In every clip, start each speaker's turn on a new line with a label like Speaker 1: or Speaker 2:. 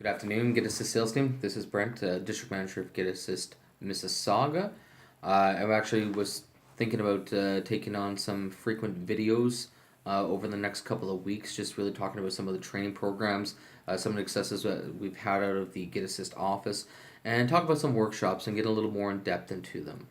Speaker 1: Good afternoon, Get Assist sales team. This is Brent, district manager of Get Assist Mississauga. I actually was thinking about taking on some frequent videos over the next couple of weeks, just really talking about some of the training programs, some of the successes that we've had out of the Get Assist office, and talk about some workshops and get a little more in depth into them.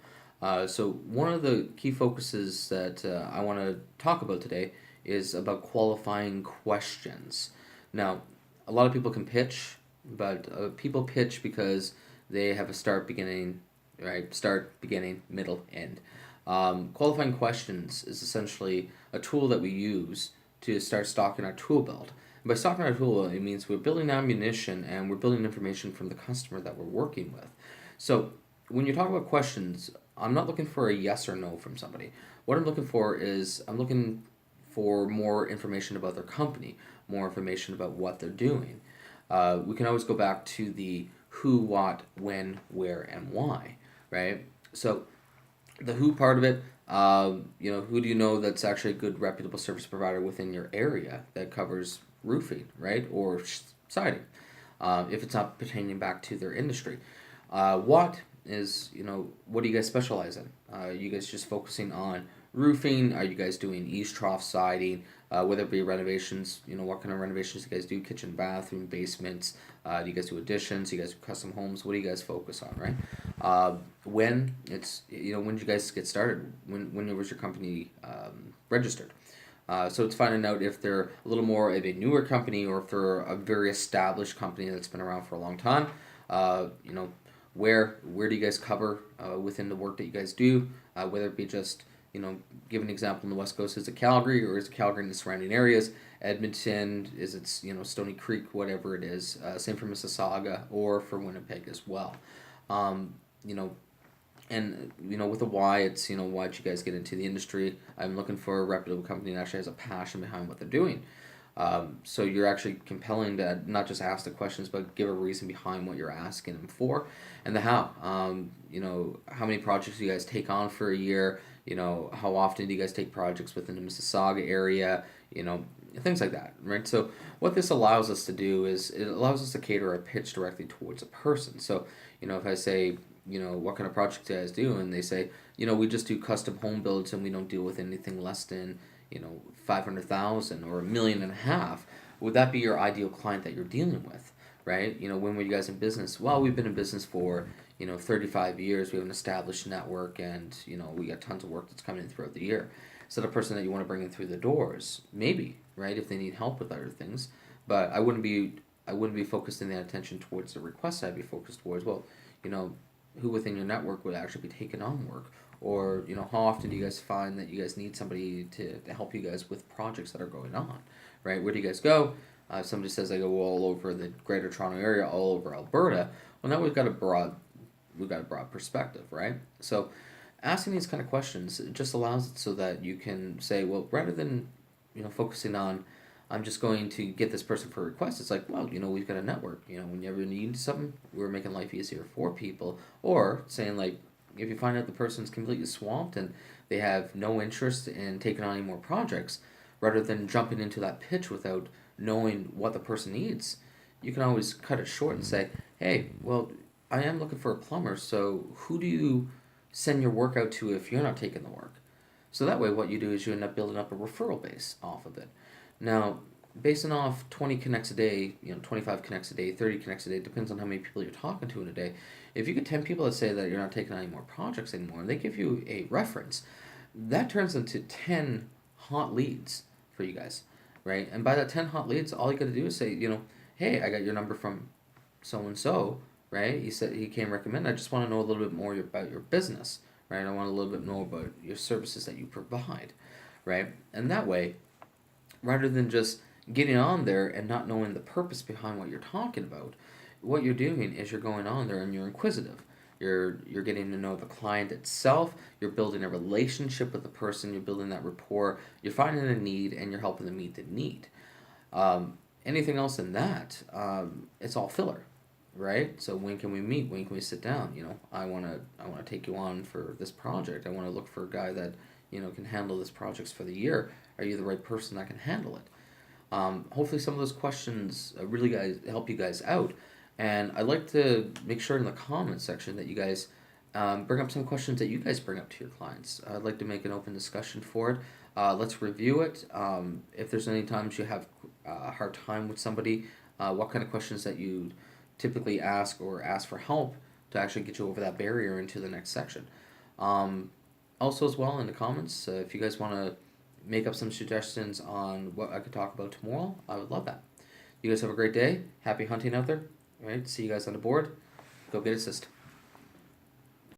Speaker 1: So one of the key focuses that I want to talk about today is about qualifying questions. Now, a lot of people can pitch, but people pitch because they have a start, beginning, right? Start, beginning, middle, end. Qualifying questions is essentially a tool that we use to start stocking our tool belt. And by stocking our tool, it means we're building ammunition and we're building information from the customer that we're working with. So when you talk about questions, I'm not looking for a yes or no from somebody. What I'm looking for is I'm looking for more information about their company, more information about what they're doing. We can always go back to the who, what, when, where, and why, right? So the who part of it, who do you know that's actually a good reputable service provider within your area that covers roofing, right, or siding, if it's not pertaining back to their industry. What is, what do you guys specialize in? You guys just focusing on roofing? Are you guys doing eaves trough siding? Whether it be renovations, what kind of renovations do you guys do? Kitchen, bathroom, basements. Do you guys do additions? Do you guys do custom homes? What do you guys focus on, right? When it's, when did you guys get started? When was your company registered? So it's finding out if they're a little more of a newer company or if they're a very established company that's been around for a long time. Uh, you know, where do you guys cover within the work that you guys do? Whether it be just, give an example on the West Coast, is it Calgary or is it Calgary and the surrounding areas? Edmonton, is it, Stony Creek, whatever it is. Same for Mississauga or for Winnipeg as well. Um, you know, and with a why, it's why'd you guys get into the industry? I'm looking for a reputable company that actually has a passion behind what they're doing. So you're actually compelling to not just ask the questions, but give a reason behind what you're asking them for, and the how. How many projects do you guys take on for a year? How often do you guys take projects within the Mississauga area? Things like that, right? So what this allows us to do is it allows us to cater a pitch directly towards a person. So if I say, what kind of project do you guys do? And they say, we just do custom home builds and we don't deal with anything less than, 500,000 or 1.5 million. Would that be your ideal client that you're dealing with, right? When were you guys in business? Well, we've been in business for, 35 years. We have an established network and, we got tons of work that's coming in throughout the year. So the person that you want to bring in through the doors, maybe, right, if they need help with other things. But I wouldn't be focusing that attention towards the request. I'd be focused towards, well, you know, who within your network would actually be taking on work, or how often do you guys find that you guys need somebody to help you guys with projects that are going on, right? Where do you guys go? Somebody says I go all over the Greater Toronto Area, all over Alberta. Well, now we've got a broad perspective, right? So asking these kind of questions, it just allows it so that you can say, well, rather than focusing on, I'm just going to get this person for a request. It's like, well, we've got a network. Whenever you need something, we're making life easier for people. Or saying, like, if you find out the person's completely swamped and they have no interest in taking on any more projects, rather than jumping into that pitch without knowing what the person needs, you can always cut it short and say, hey, well, I am looking for a plumber, so who do you send your work out to if you're not taking the work? So that way, what you do is you end up building up a referral base off of it. Now, basing off 20 connects a day, 25 connects a day, 30 connects a day, depends on how many people you're talking to in a day. If you get 10 people that say that you're not taking on any more projects anymore, and they give you a reference, that turns into 10 hot leads for you guys, right? And by that 10 hot leads, all you got to do is say, hey, I got your number from so and so, right? He said he came recommend. I just want to know a little bit more about your business, right? I want a little bit more about your services that you provide, right? And that way, rather than just getting on there and not knowing the purpose behind what you're talking about, what you're doing is you're going on there and you're inquisitive. You're getting to know the client itself. You're building a relationship with the person. You're building that rapport. You're finding a need and you're helping them meet the need. Anything else than that, it's all filler, right? So when can we meet? When can we sit down? I wanna take you on for this project. I want to look for a guy that can handle this projects for the year. Are you the right person that can handle it? Hopefully, some of those questions really guys help you guys out. And I'd like to make sure in the comment section that you guys bring up some questions that you guys bring up to your clients. I'd like to make an open discussion for it. Let's review it. If there's any times you have a hard time with somebody, what kind of questions that you typically ask or ask for help to actually get you over that barrier into the next section. Um, Also, as well in the comments, if you guys want to make up some suggestions on what I could talk about tomorrow, I would love that. You guys have a great day. Happy hunting out there. All right, see you guys on the board. Go get assist.